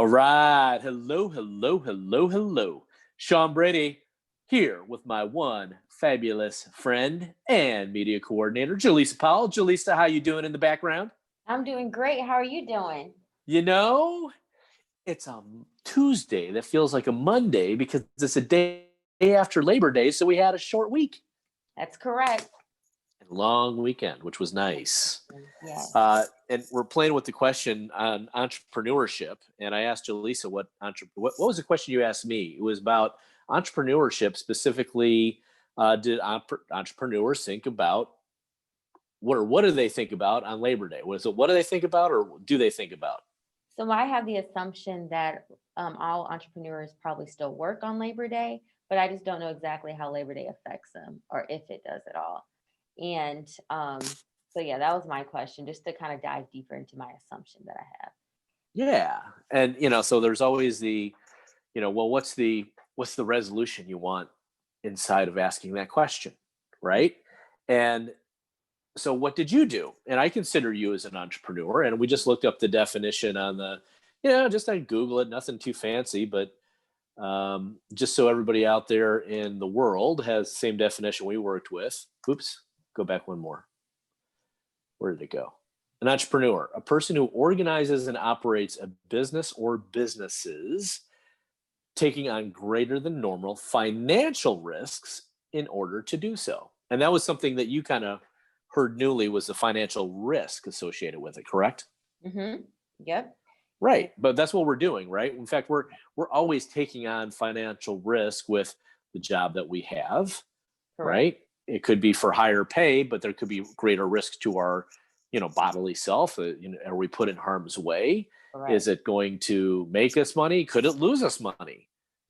All right. Hello, hello, hello, hello. Sean Brady here with my one fabulous friend and media coordinator, Jaleesa Powell. Jaleesa, how you doing in the background? I'm doing great. How are you doing? You know, it's a Tuesday that feels like a Monday because it's a day after Labor Day, so we had a short week That's correct. and long weekend, which was nice. Yes. And we're playing with the question on entrepreneurship. And I asked Jaleesa what was the question you asked me? It was about entrepreneurship, specifically. Did entrepreneurs think about what do they think about on Labor Day? What do they think about, or do they think about? So I have the assumption that all entrepreneurs probably still work on Labor Day, but I just don't know exactly how Labor Day affects them or if it does at all. And so yeah, that was my question, just to kind of dive deeper into my assumption that I have. Yeah, and so there's always the, well, what's the resolution you want inside of asking that question, right? And so what did you do? And I consider you as an entrepreneur, and we just looked up the definition on just on Google it, nothing too fancy, but just so everybody out there in the world has the same definition we worked with. Oops, go back one more. Where did it go? An entrepreneur, a person who organizes and operates a business or businesses, taking on greater than normal financial risks in order to do so. And that was something that you kind of heard newly, was the financial risk associated with it, correct? Mm-hmm. Yep. Right. But that's what we're doing, right? In fact, we're always taking on financial risk with the job that we have, Correct. right? It could be for higher pay, but there could be greater risk to our, bodily self. Are we put in harm's way? Correct. Is it going to make us money? Could it lose us money?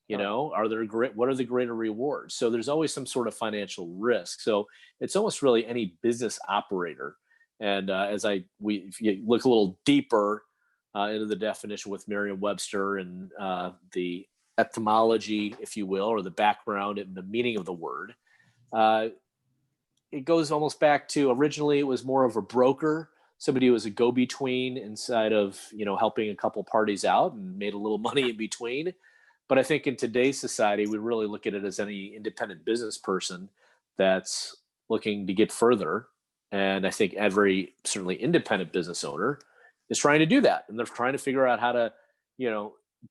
Correct. What are the greater rewards? So there's always some sort of financial risk. So it's almost really any business operator. And if you look a little deeper into the definition with Merriam-Webster and the etymology, if you will, or the background and the meaning of the word, it goes almost back to, originally it was more of a broker, somebody who was a go-between inside of, helping a couple parties out and made a little money in between. But I think in today's society, we really look at it as any independent business person that's looking to get further. And I think every certainly independent business owner is trying to do that. And they're trying to figure out how to,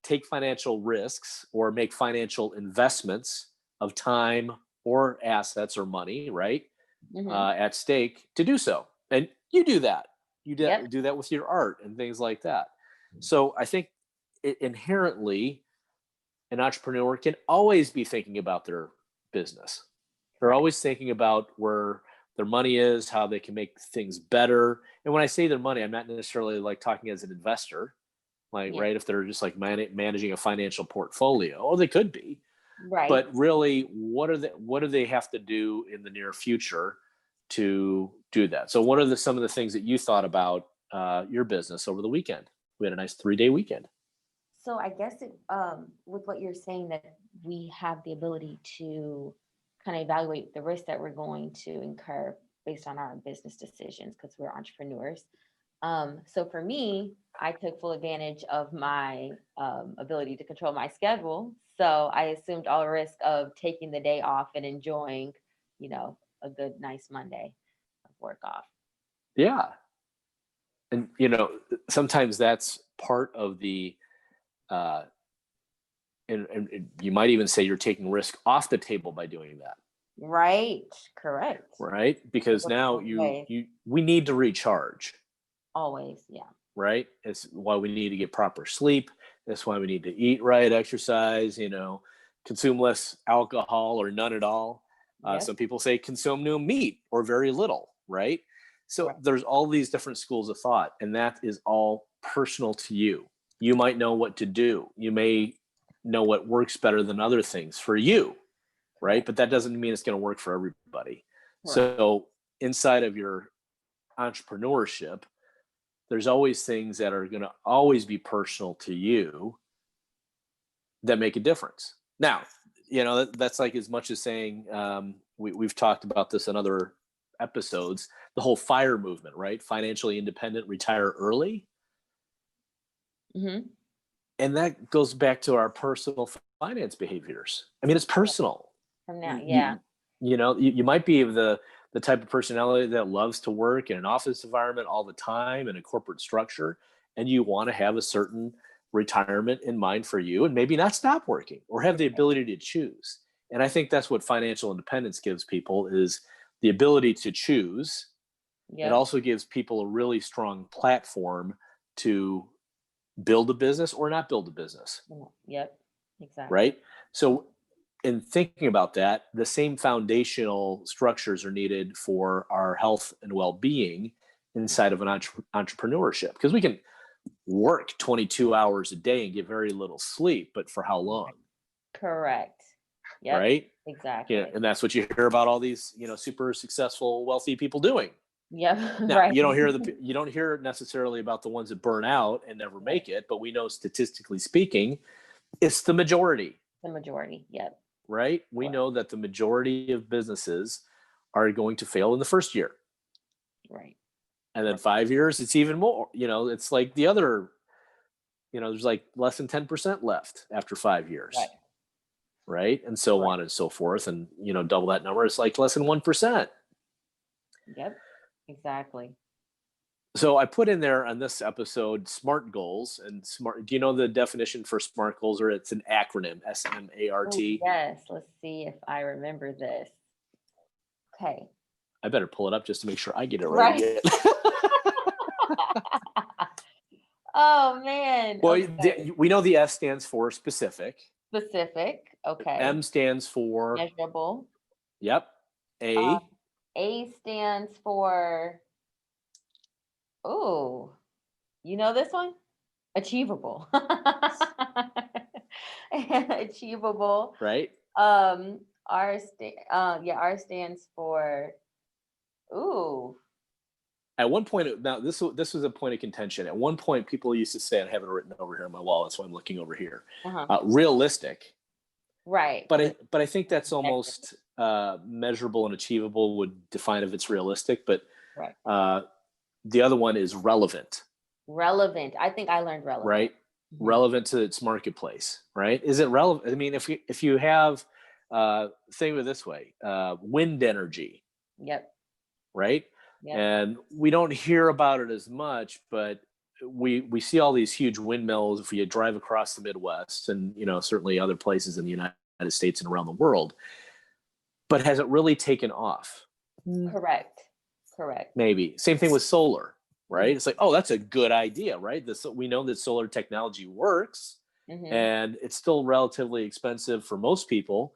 take financial risks or make financial investments of time or assets or money, right? Mm-hmm. At stake to do so. And you do that. You Yep. do that with your art and things like that. So I think inherently, an entrepreneur can always be thinking about their business. They're always thinking about where their money is, how they can make things better. And when I say their money, I'm not necessarily like talking as an investor, like, Yeah. right, if they're just like managing a financial portfolio, or they could be. Right. But really, what do they have to do in the near future to do that? So what are some of the things that you thought about your business over the weekend? We had a nice 3-day weekend. So I guess with what you're saying, that we have the ability to kind of evaluate the risk that we're going to incur based on our business decisions, because we're entrepreneurs. So for me, I took full advantage of my ability to control my schedule. So I assumed all risk of taking the day off and enjoying, a good, nice Monday of work off. Yeah. And, sometimes that's part of the, and you might even say you're taking risk off the table by doing that. Right. Correct. Right. Because now we need to recharge. Always. Yeah. Right. It's why we need to get proper sleep. That's why we need to eat right, exercise, consume less alcohol or none at all. Yep. Some people say consume no meat or very little. Right. So there's all these different schools of thought, and that is all personal to you. You might know what to do. You may know what works better than other things for you. Right. But that doesn't mean it's going to work for everybody. Right. So inside of your entrepreneurship, there's always things that are going to always be personal to you that make a difference. Now, that's like as much as saying, we've talked about this in other episodes, the whole FIRE movement, right? Financially independent, retire early. Mm-hmm. And that goes back to our personal finance behaviors. I mean, it's personal. From now, You, you might be the type of personality that loves to work in an office environment all the time in a corporate structure, and you want to have a certain retirement in mind for you and maybe not stop working or have the ability to choose. And I think that's what financial independence gives people, is the ability to choose. It also gives people a really strong platform to build a business or not build a business. Yep. Exactly. Right. So in thinking about that, the same foundational structures are needed for our health and well-being inside of an entrepreneurship, because we can work 22 hours a day and get very little sleep, but for how long? Correct. Yep. Right. Exactly. Yeah. And that's what you hear about all these, super successful, wealthy people doing. Yep. Now, Right. you don't hear necessarily about the ones that burn out and never make it, but we know statistically speaking, it's the majority. The majority. Yep. Right? We know that the majority of businesses are going to fail in the first year. Right. And then 5 years, it's even more. It's like the other, there's like less than 10% left after 5 years. Right? And so on and so forth. And, double that number, it's like less than 1%. Yep. Exactly. So I put in there on this episode SMART goals. And SMART, do you know the definition for SMART goals? Or it's an acronym, S.M.A.R.T. Yes. Let's see if I remember this. Okay. I better pull it up just to make sure I get it right. Oh, man. Well, Okay. we know the S stands for specific. Specific. Okay. M stands for measurable. Yep. A. A stands for, oh, you know this one? Achievable. Achievable. Right. R stands for, ooh. At one point, now this was a point of contention. At one point, people used to say, I have it written over here on my wall, that's why I'm looking over here. Realistic. Right. But I think that's almost measurable and achievable would define if it's realistic. But the other one is relevant. Relevant. I think I learned relevant. Right. Mm-hmm. Relevant to its marketplace. Right. Is it relevant? I mean, if you have think of it this way, wind energy. Yep. Right. Yep. And we don't hear about it as much, but we see all these huge windmills if you drive across the Midwest and, certainly other places in the United States and around the world. But has it really taken off? Correct. Maybe. Same thing with solar, right? It's like, oh, that's a good idea, right? We know that solar technology works, and it's still relatively expensive for most people,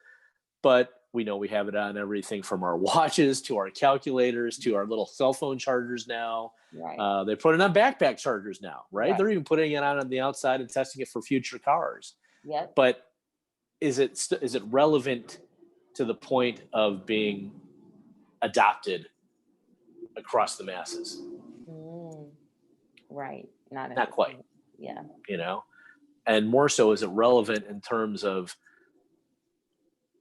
but we know we have it on everything from our watches to our calculators to our little cell phone chargers now. Right. They put it on backpack chargers now, right? They're even putting it on the outside and testing it for future cars. Yep. But is it relevant to the point of being adopted across the masses? Right. Not quite. Yeah. And more so, is it relevant in terms of,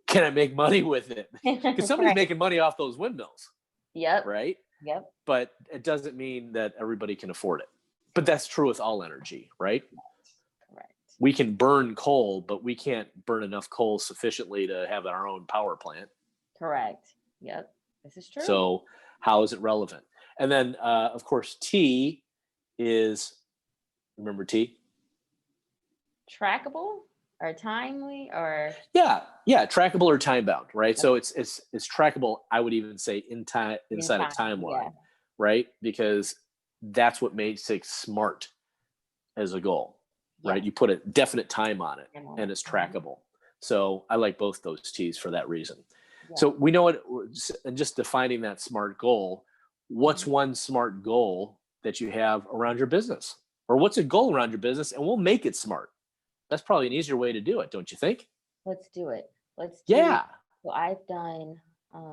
can I make money with it? Because somebody's making money off those windmills. Yep. Right. Yep. But it doesn't mean that everybody can afford it. But that's true with all energy, right? Correct. We can burn coal, but we can't burn enough coal sufficiently to have our own power plant. Correct. Yep. This is true. So how is it relevant? And then, of course, T is, remember T? Trackable or timely or? Yeah, trackable or time bound, right? So it's trackable. I would even say inside a timeline, right? Because that's what makes it SMART as a goal, right? You put a definite time on it, and it's trackable. So I like both those T's for that reason. Yeah. So we know it, and just defining that SMART goal. What's one SMART goal that you have around your business, or what's a goal around your business, and we'll make it SMART. That's probably an easier way to do it, don't you think? Let's do it. So I've done.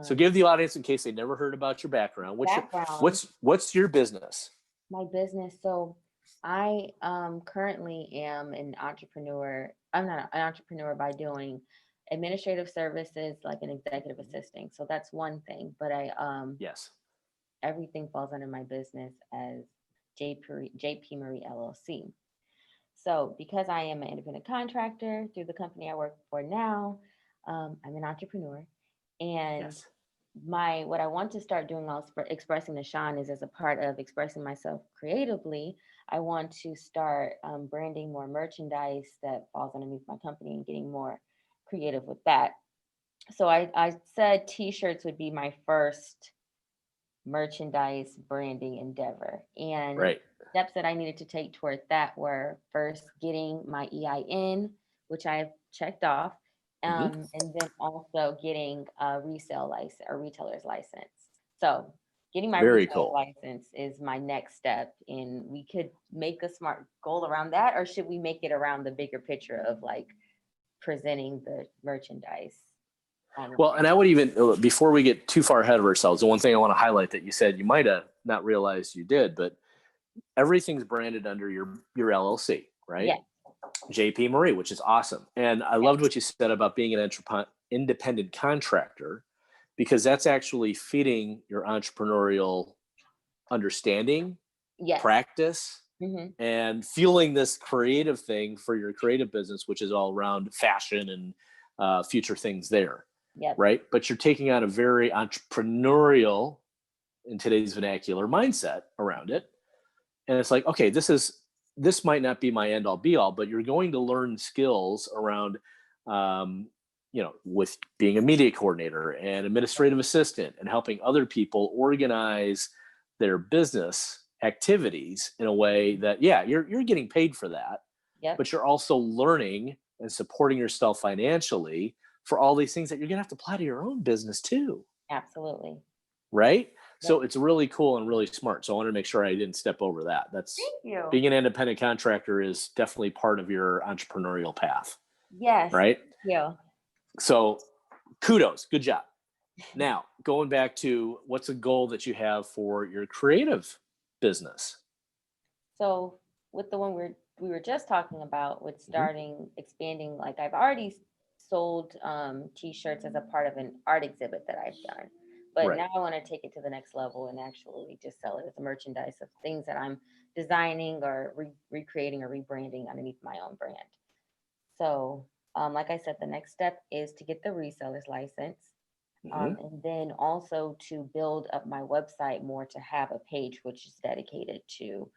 So give the audience, in case they never heard about your background. What's your business? My business. So I currently am an entrepreneur. I'm not an entrepreneur by doing administrative services, like an executive assistant. So that's one thing. But yes, everything falls under my business as JP Marie LLC. So because I am an independent contractor through the company I work for now, I'm an entrepreneur. And Yes. what I want to start doing also for expressing to Sean is as a part of expressing myself creatively, I want to start branding more merchandise that falls underneath my company and getting more creative with that. So I said t-shirts would be my first merchandise branding endeavor. And Right. steps that I needed to take toward that were first getting my EIN, which I've checked off, Hmm. and then also getting a resale license or retailer's license. So getting my Very retailer's cool. license is my next step. And we could make a smart goal around that, or should we make it around the bigger picture of like presenting the merchandise Well, online? and I would even, before we get too far ahead of ourselves, the one thing I want to highlight that you said you might have not realized you did, but everything's branded under your LLC, right? Yes, JP Marie, which is awesome. And I yes, loved what you said about being an independent contractor, because that's actually feeding your entrepreneurial understanding, yes. practice, Hmm. and fueling this creative thing for your creative business, which is all around fashion and future things there, Yep. right? But you're taking on a very entrepreneurial, in today's vernacular, mindset around it. And it's like, okay, this might not be my end all be all, but you're going to learn skills around, um, with being a media coordinator and administrative assistant and helping other people organize their business activities in a way that, yeah, you're getting paid for that, Yep. but you're also learning and supporting yourself financially for all these things that you're going to have to apply to your own business too, Absolutely. right? So Yep. it's really cool and really smart. So I wanted to make sure I didn't step over that. That's Thank you. being an independent contractor is definitely part of your entrepreneurial path, Yes. right? Thank you. So kudos, good job. Now, going back to what's a goal that you have for your creative business? So with the one we were just talking about with Mhm. starting expanding, like I've already sold t-shirts as a part of an art exhibit that I've done. But Right. now I want to take it to the next level and actually just sell it as a merchandise of things that I'm designing or recreating or rebranding underneath my own brand. So, like I said, the next step is to get the reseller's license. Hmm. And then also to build up my website more to have a page which is dedicated to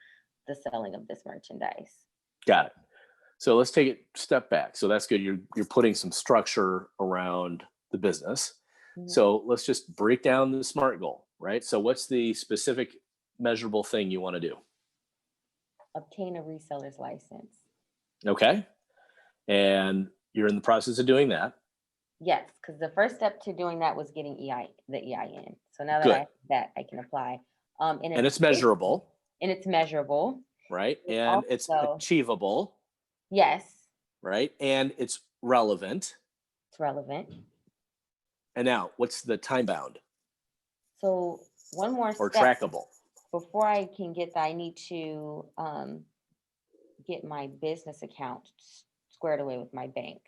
the selling of this merchandise. Got it. So let's take it step back. So that's good. You're putting some structure around the business. Mhm. So let's just break down the SMART goal, right? So what's the specific measurable thing you want to do? Obtain a reseller's license. Okay. And you're in the process of doing that. Yes, because the first step to doing that was getting the EIN. So now that I Good. have that, I can apply. In And it's addition, measurable, and it's measurable. right? It's And it's also, achievable, yes, right? And it's relevant. it's relevant. And now, what's the time bound So one more or step trackable? before I can get that, I need to get my business account squared away with my bank.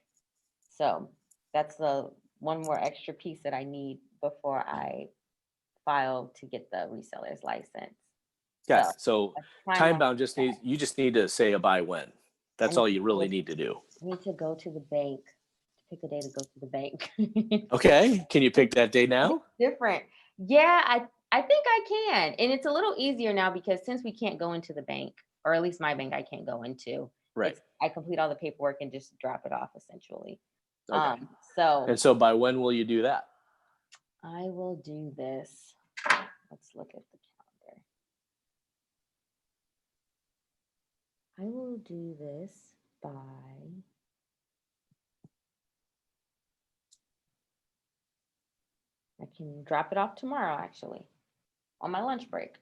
So that's the one more extra piece that I need before I file to get the reseller's license. Got So it. So a time timeline bound for that. you just need to say a by when. I That's need all to you really go, need to do. I need to go to the bank to pick a day to go to the bank. Okay. Can you pick that day now? Different. Yeah, I think I can. And it's a little easier now because since we can't go into the bank, or at least my bank I can't go into, Right. it's I complete all the paperwork and just drop it off essentially. Okay. So And so by when will you do that? I will do this. Let's look at the calendar. I will do this by I can drop it off tomorrow actually on my lunch break.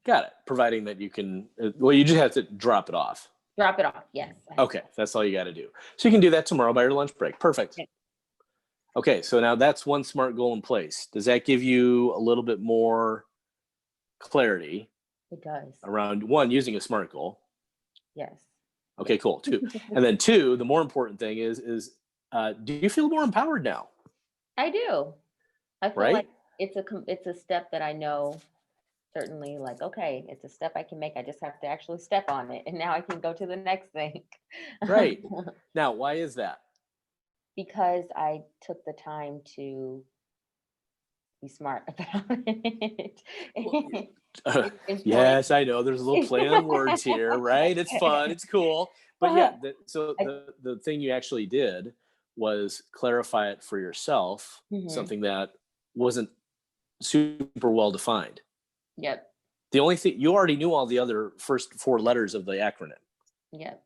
Got it. Providing that you can, well, you just have to drop it off. Drop it off. Yes. I have Okay. That's all you got to do. So you can do that tomorrow by your lunch break. Perfect. to. Okay. So now that's one SMART goal in place. Does that give you a little bit more clarity It does. around one, using a SMART goal? Yes. Okay, cool. Two. And then two, the more important thing is do you feel more empowered now? I do. I feel Right? like it's a step that I know certainly like, okay, it's a step I can make. I just have to actually step on it. And now I can go to the next thing. Right. Now, why is that? Because I took the time to be smart about it. Well, It's important. yes, I know there's a little play on words here, right? It's fun, it's cool. But yeah, so I- the thing you actually did was clarify it for yourself, Mhm. something that wasn't super well defined. Yep. The only thing you already knew all the other first four letters of the acronym. Yep.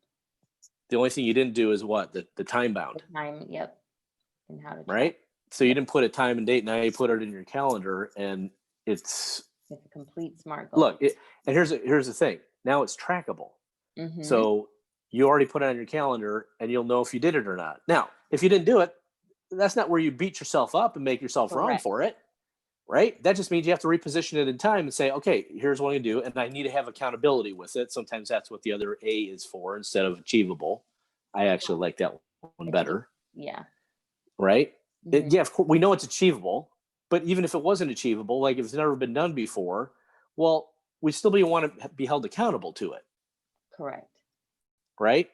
The only thing you didn't do is what? The time bound, The time. Yep. And how to track. right? So you Yep. didn't put a time and date. Now you put it in your calendar, and it's It's a complete SMART goal. look. And here's the thing. Now it's trackable. Mm-hmm. So you already put it on your calendar, and you'll know if you did it or not. Now, if you didn't do it, that's not where you beat yourself up and make yourself wrong Correct. for it, right? That just means you have to reposition it in time and say, okay, here's what I do, and I need to have accountability with it. Sometimes that's what the other A is for instead of achievable. I actually like that one better, Yeah. right? Mhm. Yeah, of course, we know it's achievable, but even if it wasn't achievable, like if it's never been done before, well, we still want to be held accountable to it, Correct. right?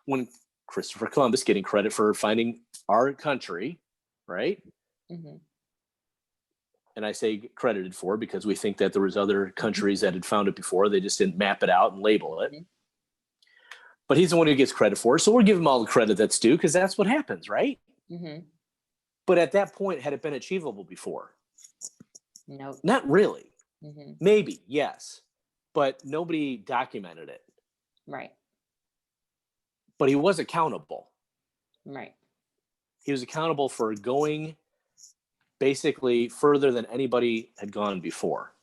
When Christopher Columbus getting credit for finding our country, right? Mm-hmm. And I say credited for because we think that there was other countries that had found it before. They just didn't map it out and label it. But he's the one who gets credit for it. So we'll give him all the credit that's due because that's what happens, right? Mm-hmm. But at that point, had it been achievable before? Nope. Not really. Mm-hmm. Maybe, yes. But nobody documented it. Right. But he was accountable. Right. He was accountable for going basically further than anybody had gone before.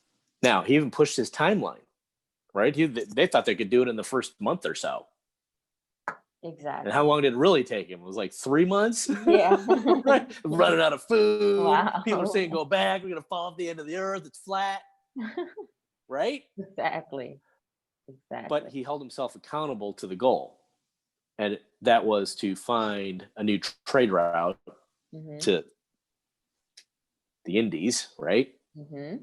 Now, he even pushed his timeline, right? They thought they could do it in the first month or so. Exactly. And how long did it really take him? It was like 3 months. Yeah. Right? Running out of food. Wow. People are saying, go back. We're going to fall off the end of the earth. It's flat. Right? Exactly. Exactly. But he held himself accountable to the goal. And that was to find a new trade route Mm-hmm. to the Indies, right? Mm-hmm.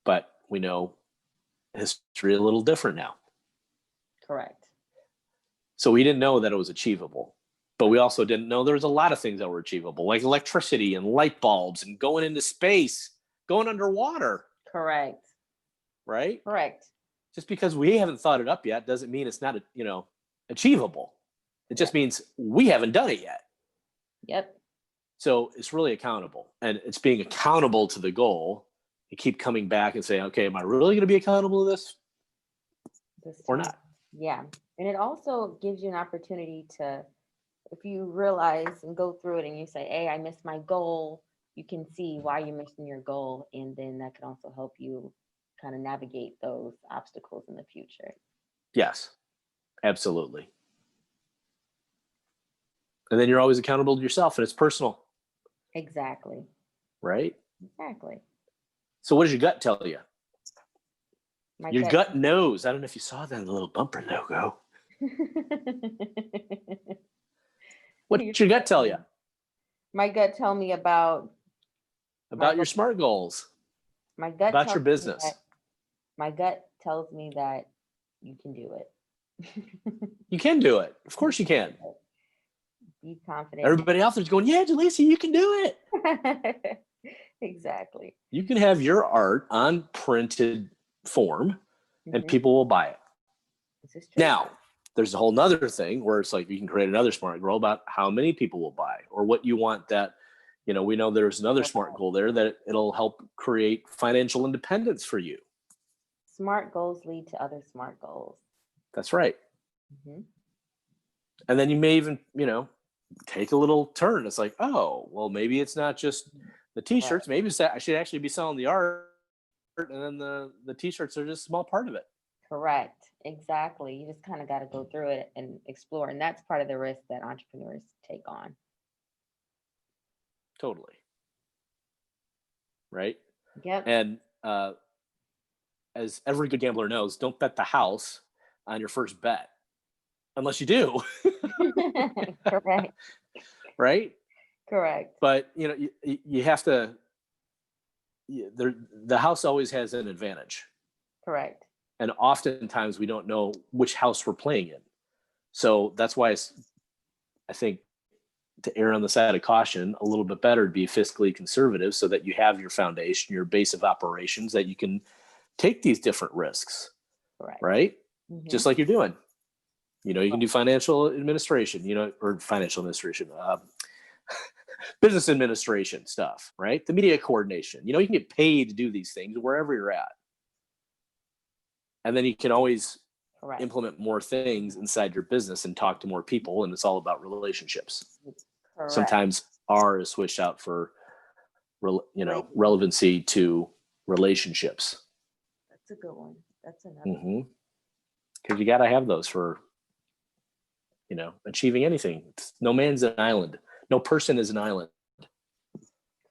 But we know history a little different now. Correct. So we didn't know that it was achievable. But we also didn't know there was a lot of things that were achievable, like electricity and light bulbs and going into space, going underwater, Correct. right? Correct. Just because we haven't thought it up yet doesn't mean it's not, achievable. It just means we haven't done it yet. Yep. So it's really accountable, and it's being accountable to the goal. You keep coming back and saying, okay, am I really going to be accountable to this or not? Yeah. And it also gives you an opportunity to, if you realize and go through it and you say, hey, I missed my goal, you can see why you're missing your goal. And then that can also help you kind of navigate those obstacles in the future. Yes, absolutely. And then you're always accountable to yourself, and it's personal. Exactly. Right? Exactly. So what does your gut tell you? Your gut gut knows. I don't know if you saw that in the little bumper logo. What's your gut tell you? My gut tell me about your SMART goals. My gut about your business. My gut tells me that you can do it. You can do it. Of course you can. Be confident. Everybody out there's going, yeah, Jaleesa, you can do it. Exactly. You can have your art on printed form and people will buy it. This is true. Now, there's a whole nother thing where it's like you can create another SMART goal about how many people will buy or what you want that, we know there's another SMART goal there that it'll help create financial independence for you. SMART goals lead to other SMART goals. That's right. And then you may even, take a little turn. It's like, oh, well, maybe it's not just the t-shirts. Maybe it's that I should actually be selling the art, and then the t-shirts are just a small part of it. Correct. Exactly. You just kind of got to go through it and explore. And that's part of the risk that entrepreneurs take on. Totally. Right? Yep. And as every good gambler knows, don't bet the house on your first bet. Unless you do. Correct. Right? Correct. But, you have to the house always has an advantage. Correct. And oftentimes we don't know which house we're playing in. So that's why I think, to err on the side of caution, a little bit better to be fiscally conservative so that you have your foundation, your base of operations, that you can take these different risks. Correct. Right? Mhm. Just like you're doing. You can do financial administration, or financial administration, business administration stuff, right? The media coordination. You can get paid to do these things wherever you're at. And then you can always Correct. implement more things inside your business and talk to more people. And it's all about relationships. Correct. Sometimes R is switched out for, Right. relevancy to relationships. That's a good one. That's another. Because you got to have those for, achieving anything. No man's an island. No person is an island,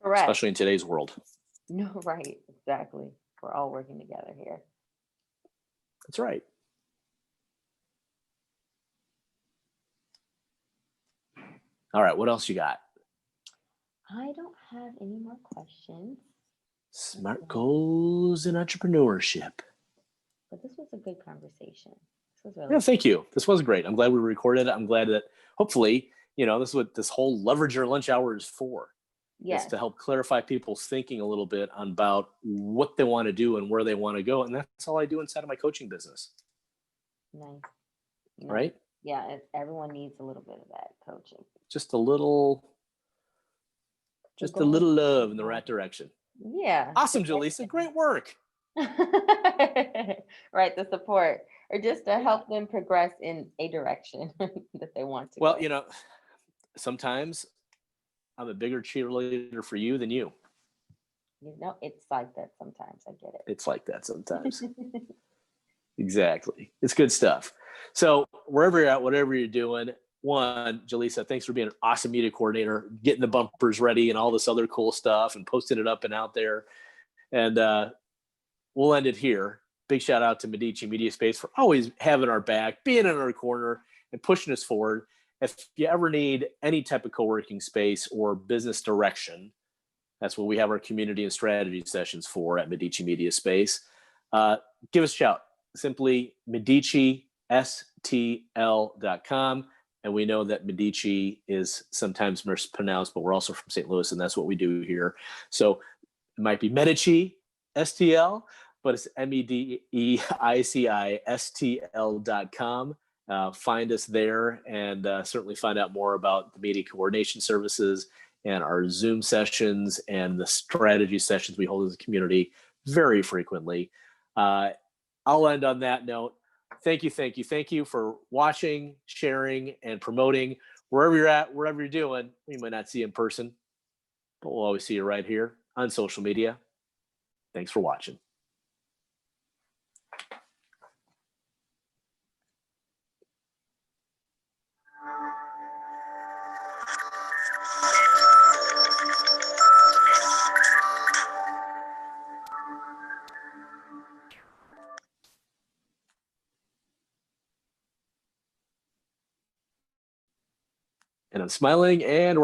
Correct. especially in today's world. No, right. Exactly. We're all working together here. That's right. All right. What else you got? I don't have any more questions. SMART goals in entrepreneurship. But this was a good conversation. This was Yeah, really thank you. This was great. I'm glad we recorded it. I'm glad that hopefully, this is what this whole leverage your lunch hour is for. yes. It's to help clarify people's thinking a little bit about what they want to do and where they want to go. And that's all I do inside of my coaching business. Nice. Right? Yeah, everyone needs a little bit of that coaching. Just a little love in the right direction. Yeah. Awesome, Jaleesa. Great work. Right, the support, or just to help them progress in a direction that they want to Well, go. sometimes I'm a bigger cheerleader for you than you. It's like that sometimes. I get it. It's like that sometimes. Exactly. It's good stuff. So wherever you're at, whatever you're doing, one, Jaleesa, thanks for being an awesome media coordinator, getting the bumpers ready and all this other cool stuff and posting it up and out there. And we'll end it here. Big shout out to Medici Media Space for always having our back, being in our corner and pushing us forward. If you ever need any type of co-working space or business direction, that's what we have our community and strategy sessions for at Medici Media Space. Give us a shout. Simply MediciSTL.com. And we know that Medici is sometimes mispronounced, but we're also from St. Louis, and that's what we do here. So it might be Medici STL, but it's MEDEICISTL.com. Find us there and certainly find out more about the media coordination services and our Zoom sessions and the strategy sessions we hold as a community very frequently. I'll end on that note. Thank you for watching, sharing, and promoting. Wherever you're at, wherever you're doing, we might not see you in person, but we'll always see you right here on social media. Thanks for watching. And I'm smiling and we're